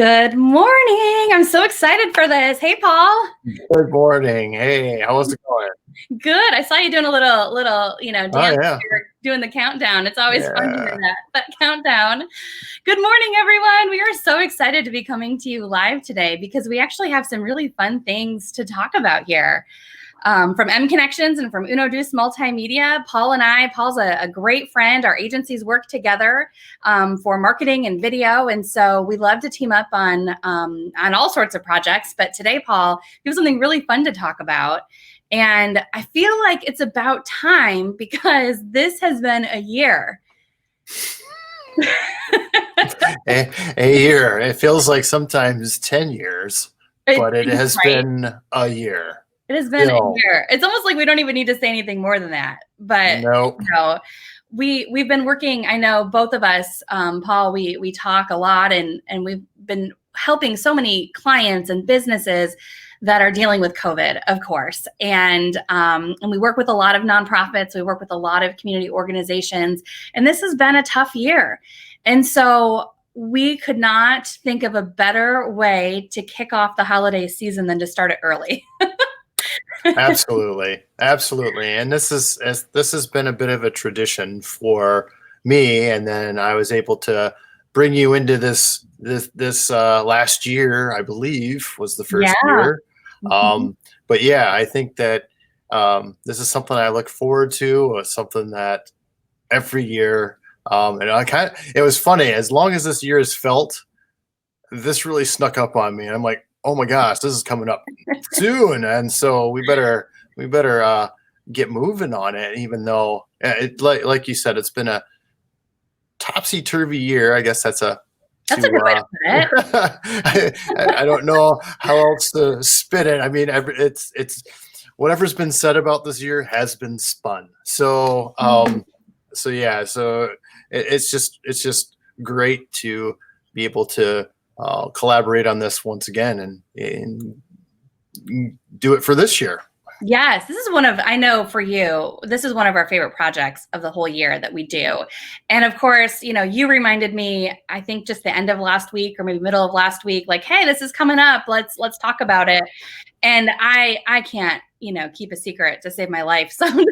Good morning. I'm so excited for this. Hey, Paul. Good morning. Hey, how's it going? Good. I saw you doing a little, dance. Oh yeah. Here, doing the countdown. It's always fun to hear Yeah. that countdown. Good morning, everyone. We are so excited to be coming to you live today because we actually have some really fun things to talk about here. From mConnexions and from UnoDeuce Multimedia, Paul's a great friend. Our agencies work together for marketing and video. And so we love to team up on all sorts of projects. But today, Paul, we have something really fun to talk about. And I feel like it's about time because this has been a year. a year. It feels like sometimes 10 years, but it has been a year. It has been a year. It's almost like we don't even need to say anything more than that. But nope. We've been working. I know both of us, Paul. We talk a lot, and we've been helping so many clients and businesses that are dealing with COVID, of course. And we work with a lot of nonprofits. We work with a lot of community organizations, and this has been a tough year. And so we could not think of a better way to kick off the holiday season than to start it early. Absolutely. And this has been a bit of a tradition for me. And then I was able to bring you into this last year, I believe, was the first year. But yeah, I think that this is something I look forward to, something that every year, and it was funny, as long as this year has felt, this really snuck up on me. I'm like, oh my gosh, this is coming up soon, and so we better get moving on it. Even though like you said, it's been a topsy-turvy year. I guess that's a good way to put it. I don't know how else to spin it. I mean, it's whatever's been said about this year has been spun. So it's just great to be able to collaborate on this once again and do it for this year. Yes, this is I know for you, this is one of our favorite projects of the whole year that we do. And of course, you reminded me, I think just the end of last week or maybe middle of last week, like, hey, this is coming up. Let's talk about it. And I can't, keep a secret to save my life sometimes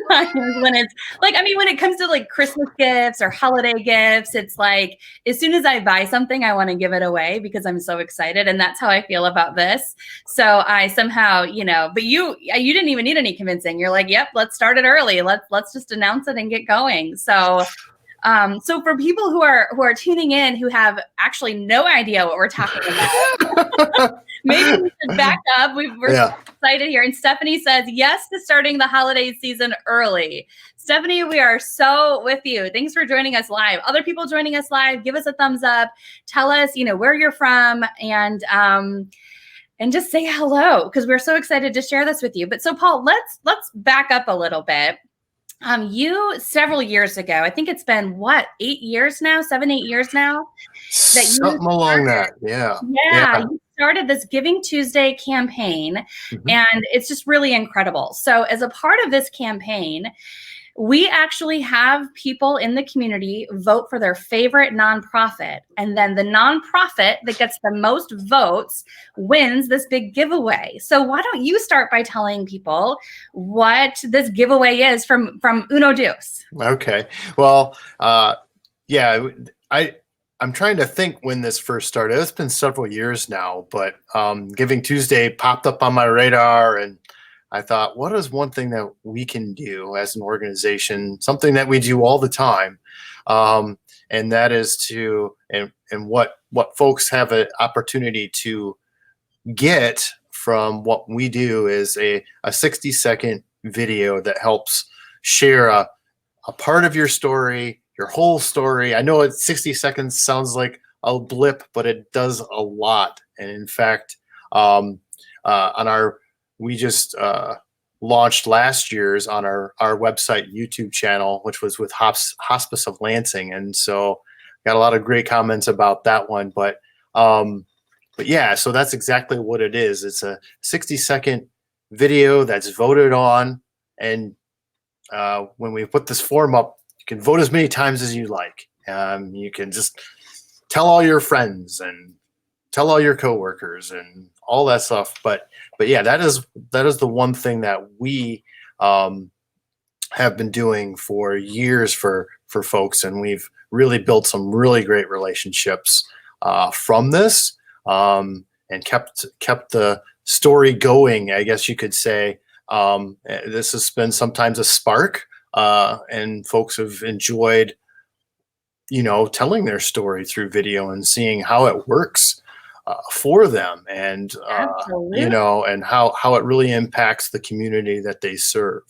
when it's like, I mean, when it comes to like Christmas gifts or holiday gifts, it's like, as soon as I buy something, I want to give it away because I'm so excited. And that's how I feel about this. So I somehow, but you didn't even need any convincing. You're like, yep, let's start it early. Let's just announce it and get going. So for people who are tuning in, who have actually no idea what we're talking about, maybe we should back up. We're so excited here. And Stephanie says, yes to starting the holiday season early. Stephanie, we are so with you. Thanks for joining us live. Other people joining us live, give us a thumbs up. Tell us, where you're from, and just say hello, because we're so excited to share this with you. But so Paul, let's back up a little bit. You several years ago, I think it's been 7, 8 years now, that something along that. Yeah. You started this Giving Tuesday campaign, and it's just really incredible. So as a part of this campaign, we actually have people in the community vote for their favorite nonprofit. And then the nonprofit that gets the most votes wins this big giveaway. So why don't you start by telling people what this giveaway is from UnoDeuce? Okay. Well, I'm trying to think when this first started. It's been several years now, but Giving Tuesday popped up on my radar, and I thought, what is one thing that we can do as an organization, something that we do all the time, and that is and what folks have an opportunity to get from what we do is a 60-second video that helps share a part of your story, your whole story. I know 60 seconds sounds like a blip, but it does a lot. And in fact, we just launched last year's on our website YouTube channel, which was with Hospice of Lansing, and so got a lot of great comments about that one. But yeah, so that's exactly what it is. It's a 60-second video that's voted on, and when we put this form up, you can vote as many times as you like. You can just tell all your friends and tell all your coworkers and all that stuff. But yeah, that is the one thing that we have been doing for years for folks, and we've really built some really great relationships from this, and kept the story going, I guess you could say. This has been sometimes a spark, and folks have enjoyed, telling their story through video and seeing how it works for them, and Absolutely. and how it really impacts the community that they serve.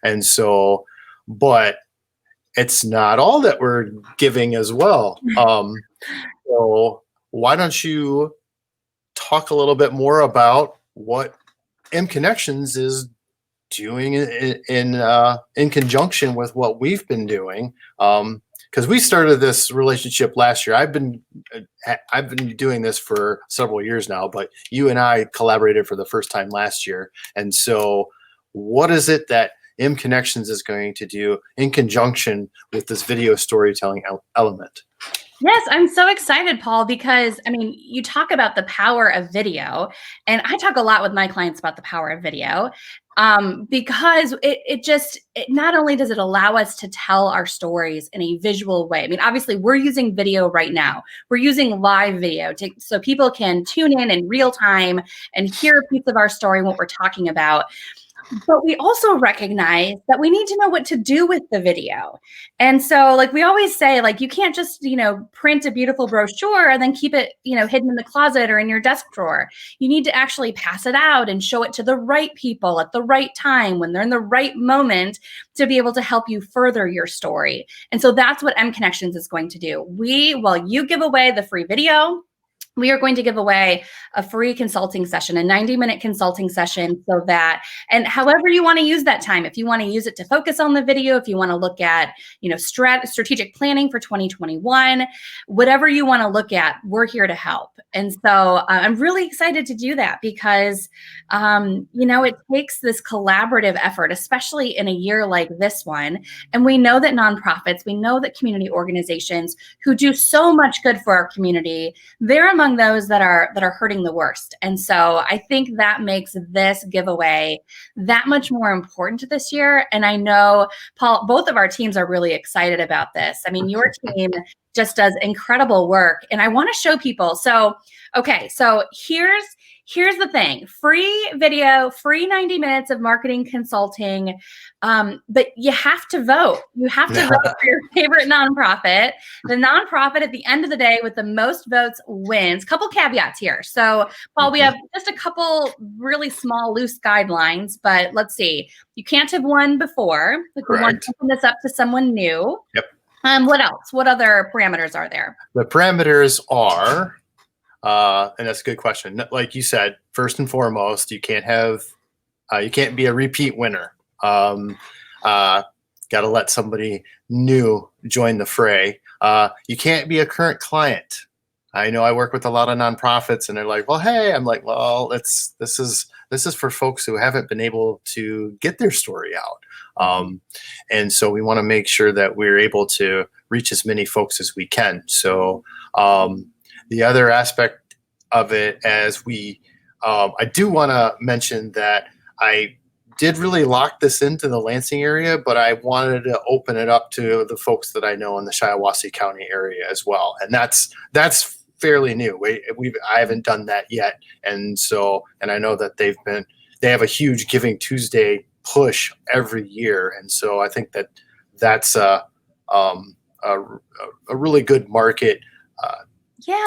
And so, but it's not all that we're giving as well. So why don't you talk a little bit more about what mConnexions is doing in conjunction with what we've been doing? Because we started this relationship last year. I've been doing this for several years now, but you and I collaborated for the first time last year. And so, what is it that mConnexions is going to do in conjunction with this video storytelling element? Yes, I'm so excited, Paul, because I mean, you talk about the power of video, and I talk a lot with my clients about the power of video, because it not only does it allow us to tell our stories in a visual way. I mean, obviously, we're using video right now. We're using live video so people can tune in real time and hear a piece of our story and what we're talking about. But we also recognize that we need to know what to do with the video. And so, like we always say, like, you can't just, print a beautiful brochure and then keep it, hidden in the closet or in your desk drawer. You need to actually pass it out and show it to the right people at the right time when they're in the right moment to be able to help you further your story. And so that's what mConnexions is going to do. While you give away the free video, we are going to give away a free consulting session, a 90-minute consulting session, so that, and however you want to use that time, if you want to use it to focus on the video, if you want to look at, strategic planning for 2021, whatever you want to look at, we're here to help. And so I'm really excited to do that because, it takes this collaborative effort, especially in a year like this one. And we know that nonprofits, we know that community organizations who do so much good for our community, they're among those that are hurting the worst. And so I think that makes this giveaway that much more important this year. And I know, Paul, both of our teams are really excited about this. I mean, your team just does incredible work. And I want to show people. So, okay, so here's the thing. Free video, free 90 minutes of marketing consulting. But you have to vote. You have to vote for your favorite nonprofit. The nonprofit at the end of the day with the most votes wins. Couple caveats here. So, Paul, we have just a couple really small, loose guidelines, but let's see. You can't have won before. Like, we want to open this up to someone new. Yep. What else? What other parameters are there? The parameters are, and that's a good question. Like you said, first and foremost, you can't be a repeat winner. Got to let somebody new join the fray. You can't be a current client. I know I work with a lot of nonprofits, and they're like, "Well, hey," I'm like, "Well, this is for folks who haven't been able to get their story out." And so we want to make sure that we're able to reach as many folks as we can. So the other aspect of it, I do want to mention that I did really lock this into the Lansing area, but I wanted to open it up to the folks that I know in the Shiawassee County area as well. And that's fairly new. I haven't done that yet. And I know that they have a huge Giving Tuesday push every year. And so I think that's a really good market a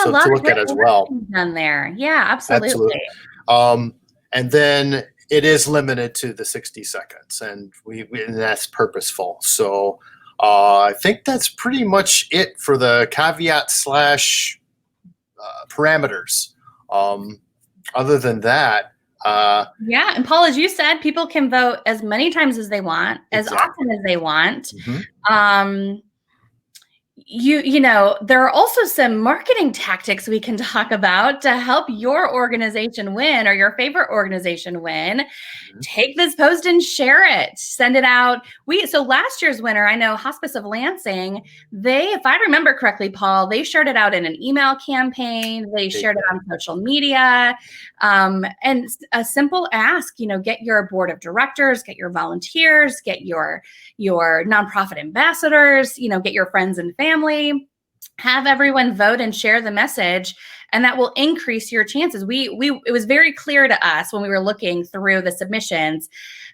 to lot look at as well. Done there. Yeah, absolutely. And then it is limited to the 60 seconds, and and that's purposeful. So I think that's pretty much it for the caveat / parameters. Other than that, yeah, and Paul, as you said, people can vote as many times as they want, as often as they want. there are also some marketing tactics we can talk about to help your organization win or your favorite organization win. Take this post and share it. Send it out. So last year's winner, I know Hospice of Lansing, if I remember correctly, Paul, they shared it out in an email campaign. They shared it on social media. And a simple ask, get your board of directors, get your volunteers, get your nonprofit ambassadors, get your friends and family, have everyone vote and share the message, and that will increase your chances. It was very clear to us when we were looking through the submissions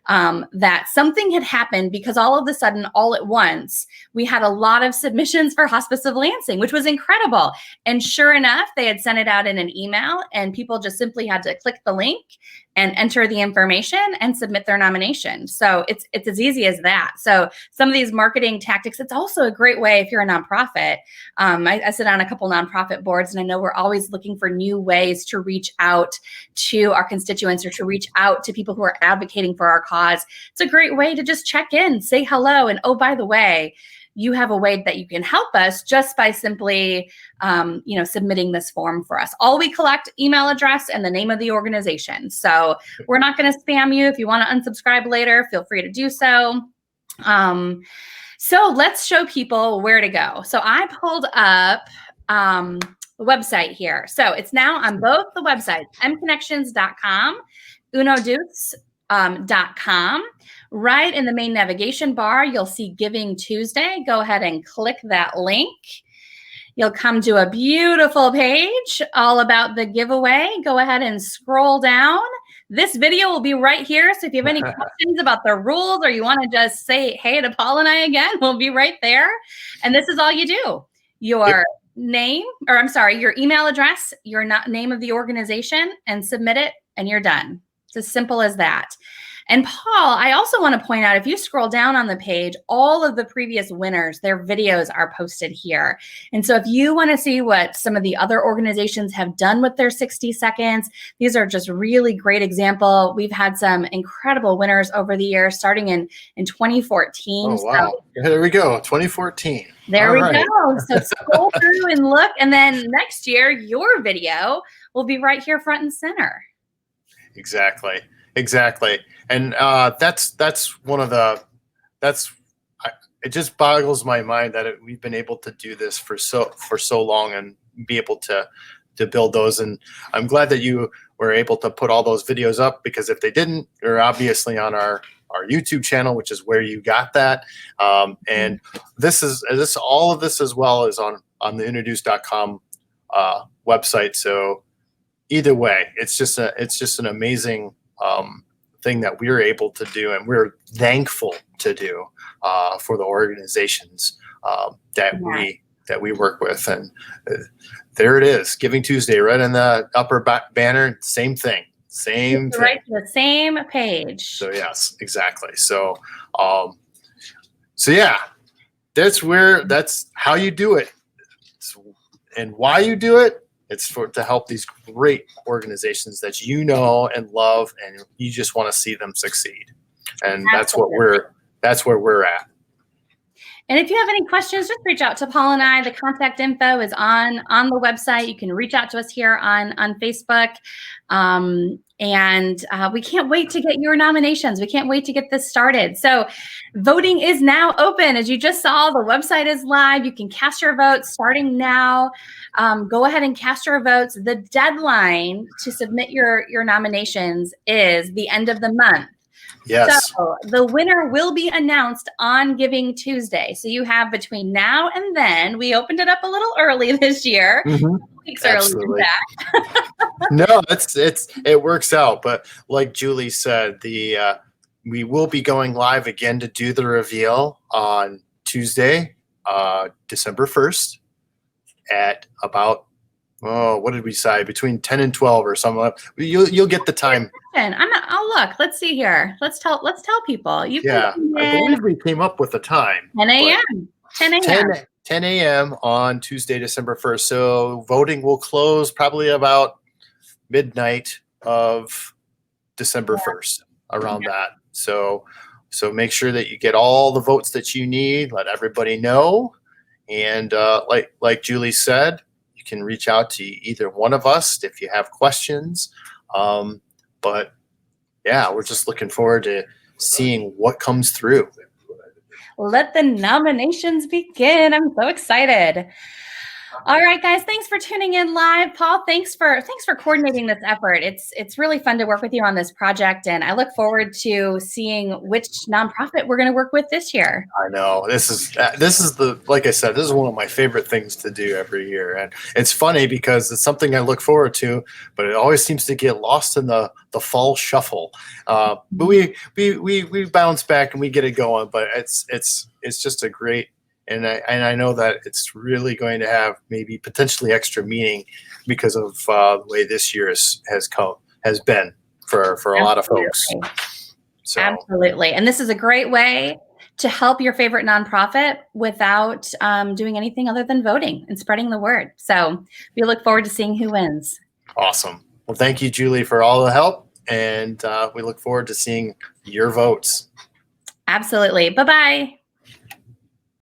that something had happened, because all of a sudden, all at once, we had a lot of submissions for Hospice of Lansing, which was incredible. And sure enough, they had sent it out in an email, and people just simply had to click the link and enter the information and submit their nomination. So it's as easy as that. So some of these marketing tactics, it's also a great way if you're a nonprofit. I sit on a couple nonprofit boards, and I know we're always looking for new ways to reach out to our constituents or to reach out to people who are advocating for our cause. It's a great way to just check in, say hello, and oh, by the way, you have a way that you can help us just by simply, submitting this form for us. All we collect, email address and the name of the organization. So we're not going to spam you. If you want to unsubscribe later, feel free to do so. So let's show people where to go. So I pulled up the website here. So it's now on both the websites, mConnexions.com, UnoDeuce.com. Right in the main navigation bar, you'll see Giving Tuesday. Go ahead and click that link. You'll come to a beautiful page all about the giveaway. Go ahead and scroll down. This video will be right here. So if you have any questions about the rules, or you want to just say hey to Paul and I again, we'll be right there. And this is all you do. Your name, your email address, your name of the organization, and submit it, and you're done. It's as simple as that. And Paul, I also want to point out, if you scroll down on the page, all of the previous winners, their videos are posted here. And so if you want to see what some of the other organizations have done with their 60 seconds, these are just really great example. We've had some incredible winners over the years, starting in 2014. Oh, wow. So, there we go, 2014. There we go. So scroll through and look. And then next year, your video will be right here front and center. Exactly. And that's one of the, it just boggles my mind that we've been able to do this for so long and be able to build those. And I'm glad that you were able to put all those videos up, because if they didn't, they're obviously on our YouTube channel, which is where you got that. And all of this as well is on the UnoDeuce.com website. So either way, it's just an amazing thing that we're able to do, and we're thankful to do for the organizations that we work with. And there it is, Giving Tuesday, right in the upper banner. Same thing. Right to the same page. So yes, exactly. So yeah, that's how you do it, and why you do it. It's to help these great organizations that you know and love, and you just want to see them succeed. And that's where we're at. And if you have any questions, just reach out to Paul and I. The contact info is on the website. You can reach out to us here on Facebook. And we can't wait to get your nominations. We can't wait to get this started. So voting is now open. As you just saw, the website is live. You can cast your votes starting now. Go ahead and cast your votes. The deadline to submit your nominations is the end of the month. Yes. So the winner will be announced on Giving Tuesday. So you have between now and then. We opened it up a little early this year. Weeks Absolutely. early. No, it works out. But like Julie said, we will be going live again to do the reveal on Tuesday, December 1st at about, what did we say? Between 10 and 12 or something. You'll get the time. I'll look. Let's see here. Let's tell people. I believe we came up with a time. 10 a.m. 10 a.m. 10 a.m. on Tuesday, December 1st. So voting will close probably about midnight of December 1st, around that. So make sure that you get all the votes that you need. Let everybody know. And like Julie said, you can reach out to either one of us if you have questions. But yeah, we're just looking forward to seeing what comes through. Let the nominations begin. I'm so excited. All right, guys, thanks for tuning in live. Paul, thanks for coordinating this effort. It's really fun to work with you on this project, and I look forward to seeing which nonprofit we're going to work with this year. I know this is like I said, this is one of my favorite things to do every year, and it's funny because it's something I look forward to, but it always seems to get lost in the fall shuffle. But we bounce back and we get it going. But it's just a great. And I know that it's really going to have maybe potentially extra meaning because of the way this year has been for a lot of folks. So. Absolutely. And this is a great way to help your favorite nonprofit without doing anything other than voting and spreading the word. So we look forward to seeing who wins. Awesome. Well, thank you, Julie, for all the help. And we look forward to seeing your votes. Absolutely. Bye-bye.